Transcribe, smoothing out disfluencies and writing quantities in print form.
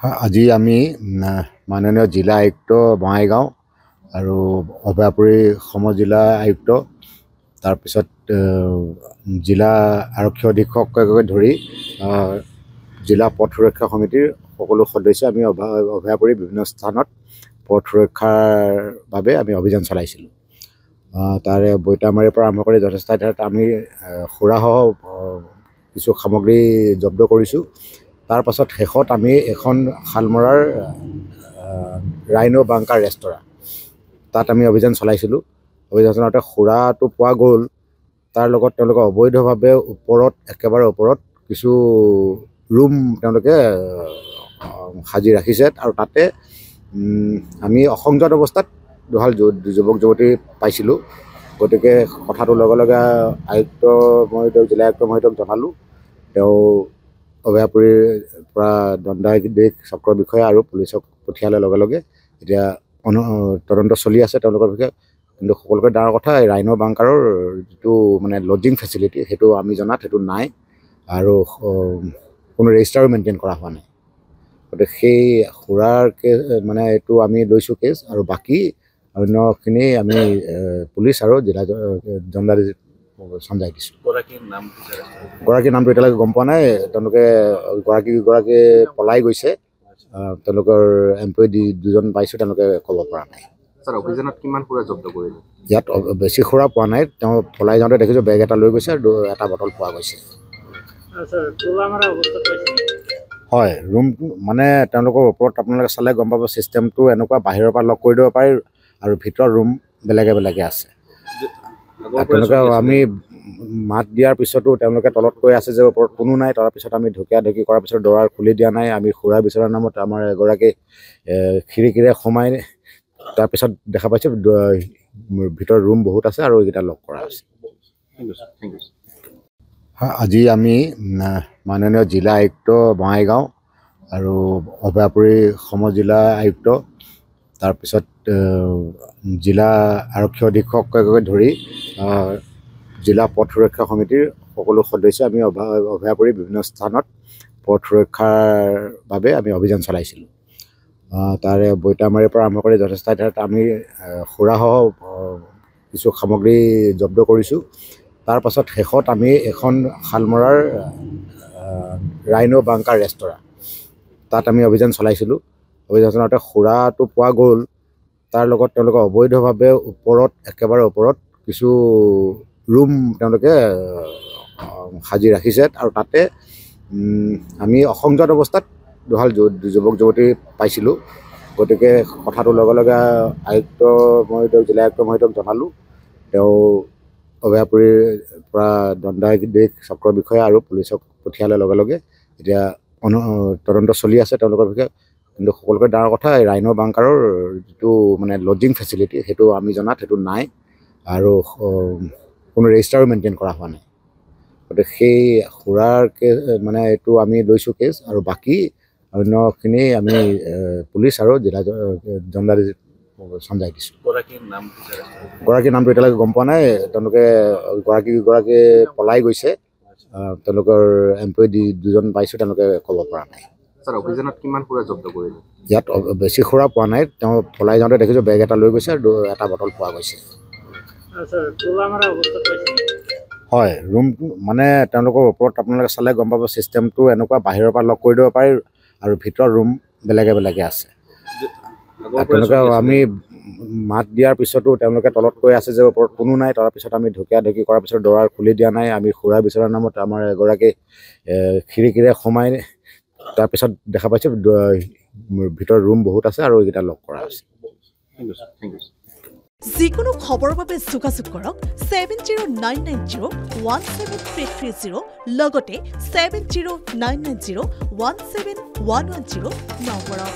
আজি আমি মাননীয় জিলা আয়ুক্ত বঙাইগাঁও আৰু অভয়াপুৰী সমজিলা আয়ুক্ত তাৰপিছত জিলা আৰক্ষী অধীক্ষককে ধৰি জিলা পথ সুৰক্ষা সমিতিৰ সকলো সদস্য আমি অভয়াপুৰী বিভিন্ন স্থানত পথ সুৰক্ষাৰ বাবে আমি অভিযান চলাইছিলোঁ। তাৰে বৈতামাৰীৰ পৰা আৰম্ভ কৰি যথেষ্ট ঠাইত আমি সুৰাসহ কিছু সামগ্ৰী জব্দ কৰিছোঁ। তাৰ পাছত শেষত আমি এখন শালমৰাৰ ৰাইনো বাংকাৰ ৰেস্তোৰাঁ তাত আমি অভিযান চলাইছিলোঁ। অভিযান চলাওঁতে সুৰাটো পোৱা গ'ল, তাৰ লগত তেওঁলোকে অবৈধভাৱে একেবাৰে ওপৰত কিছু ৰুম তেওঁলোকে সাজি ৰাখিছে আৰু তাতে আমি অসংযত অৱস্থাত দুহাল যুৱক যুৱতী পাইছিলোঁ। গতিকে কথাটোৰ লগে লগে আয়ুক্ত মহোদয়ক জিলা আয়ুক্ত মহোদয়ক জনালোঁ। তেওঁ অভয়াপুৰীৰ পৰা দণ্ডাধীশ চক্ৰ বিষয়া আৰু পুলিচক পঠিয়ালে লগে লগে। এতিয়া তদন্ত চলি আছে তেওঁলোকৰ বিষয়ে। কিন্তু সকলোকে ডাঙৰ কথা, ৰাইনো বাংকাৰৰ যিটো মানে লজিং ফেচিলিটি সেইটো আমি জনাত সেইটো নাই আৰু কোনো ৰেজিষ্টাৰো মেইনটেইন কৰা হোৱা নাই। গতিকে সেই সুৰাৰ মানে এইটো আমি লৈছোঁ কেছ, আৰু বাকী অন্যখিনি আমি পুলিচ আৰু জিলা দণ্ডাধীশ চমজাই দিছোঁ। গৰাকীৰ নামটো এতিয়ালৈকে গম পোৱা নাই। তেওঁলোকে গৰাকী পলাই গৈছে। তেওঁলোকৰ এমপ্লয়ী দুজন পাইছোঁ, তেওঁলোকে ক'ব পৰা নাই। অভিযানত কিমান সুৰা জব্দ কৰিলে? ইয়াত বেছি সুৰা পোৱা নাই। তেওঁ পলাই যাওঁতে দেখিছোঁ বেগ এটা লৈ গৈছে আৰু এটা বটল পোৱা গৈছে। হয়, ৰুম মানে তেওঁলোকৰ ওপৰত আপোনালোকে চালে গম পাব, ছিষ্টেমটো এনেকুৱা বাহিৰৰ পৰা লক কৰি দিব পাৰি আৰু ভিতৰৰ ৰুম বেলেগে বেলেগে আছে। তেওঁলোকে আমি মাত দিয়াৰ পিছতো তেওঁলোকে তলত কৈ আছে যে ওপৰত কোনো নাই। তাৰপিছত আমি ঢকিয়াঢকি কৰাৰ পিছত দৰাৰ খুলি দিয়া নাই। আমি সুৰা বিচৰাৰ নামত আমাৰ এগৰাকী খিৰিকীৰে সোমাই, তাৰপিছত দেখা পাইছোঁ ভিতৰত ৰুম বহুত আছে আৰু এইকেইটা লক কৰা আছে। আজি আমি মাননীয় জিলা আয়ুক্ত বঙাইগাঁও আৰু অভয়াপুৰী সমজিলা আয়ুক্ত তাৰপিছত জিলা আৰক্ষী অধীক্ষককে ধৰি জিলা পথ সুৰক্ষা সমিতিৰ সকলো সদস্য আমি অভয়াপুৰী বিভিন্ন স্থানত পথ সুৰক্ষাৰ বাবে আমি অভিযান চলাইছিলোঁ। তাৰে বৈতামাৰীৰ পৰা আৰম্ভ কৰি যথেষ্ট ঠাইত আমি সুৰাসহ কিছু সামগ্ৰী জব্দ কৰিছোঁ। তাৰ পাছত শেষত আমি এখন শালমৰাৰ ৰাইনো বাংকাৰ ৰেস্তোৰাঁ তাত আমি অভিযান চলাইছিলোঁ। অভিযান চলাওঁতে সুৰাটো পোৱা গ'ল, তাৰ লগত তেওঁলোকে অবৈধভাৱে একেবাৰে ওপৰত কিছু ৰুম তেওঁলোকে সাজি ৰাখিছে আৰু তাতে আমি অসংযত অৱস্থাত দুহাল যুৱক যুৱতী পাইছিলোঁ। গতিকে কথাটোৰ লগে লগে আয়ুক্ত মহোদয়ক জিলা আয়ুক্ত মহোদয়ক জনালোঁ। তেওঁ অভয়াপুৰীৰ পৰা দণ্ডাধীশ চক্ৰ বিষয়া আৰু পুলিচক পঠিয়ালে লগে লগে। এতিয়া তদন্ত চলি আছে তেওঁলোকৰ বিষয়ে। কিন্তু সকলোকে ডাঙৰ কথা, ৰাইনো বাংকাৰৰ যিটো মানে লজিং ফেচিলিটি সেইটো আমি জনাত সেইটো নাই আৰু কোনো ৰেজিষ্টাৰো মেইনটেইন কৰা হোৱা নাই। গতিকে সেই সুৰাৰ মানে এইটো আমি লৈছোঁ কেছ, আৰু বাকী অন্যখিনি আমি পুলিচ আৰু জিলা দণ্ডাধীশ চমজাই দিছোঁ। গৰাকীৰ নামটো এতিয়ালৈকে গম পোৱা নাই। তেওঁলোকে গৰাকী পলাই গৈছে। তেওঁলোকৰ এমপ্লয়ী দুজন পাইছোঁ, তেওঁলোকে ক'ব পৰা নাই। অভিযানত কিমান সুৰা জব্দ কৰিলে? ইয়াত বেছি সুৰা পোৱা নাই। তেওঁ পলাই যাওঁতে দেখিছোঁ বেগ এটা লৈ গৈছে আৰু এটা বটল পোৱা গৈছে। হয়, ৰুম মানে তেওঁলোকৰ ওপৰত আপোনালোকে চালে গম পাব, ছিষ্টেমটো এনেকুৱা বাহিৰৰ পৰা লক কৰি দিব পাৰি আৰু ভিতৰৰ ৰুম বেলেগে বেলেগে আছে। তেওঁলোকে আমি মাত দিয়াৰ পিছতো তেওঁলোকে তলত কৈ আছে যে ওপৰত কোনো নাই। তাৰপিছত আমি ঢকিয়াঢকি কৰাৰ পিছত দৰাৰ খুলি দিয়া নাই। আমি সুৰা বিচৰাৰ নামত আমাৰ এগৰাকী খিৰিকীৰে সোমাই, তাৰপিছত দেখা পাইছোঁ ভিতৰত ৰুম বহুত আছে আৰু এইকেইটা লক কৰা আছে। যিকোনো খবৰৰ বাবে যোগাযোগ কৰক 7099017330 লগতে 7099017110 নম্বৰত।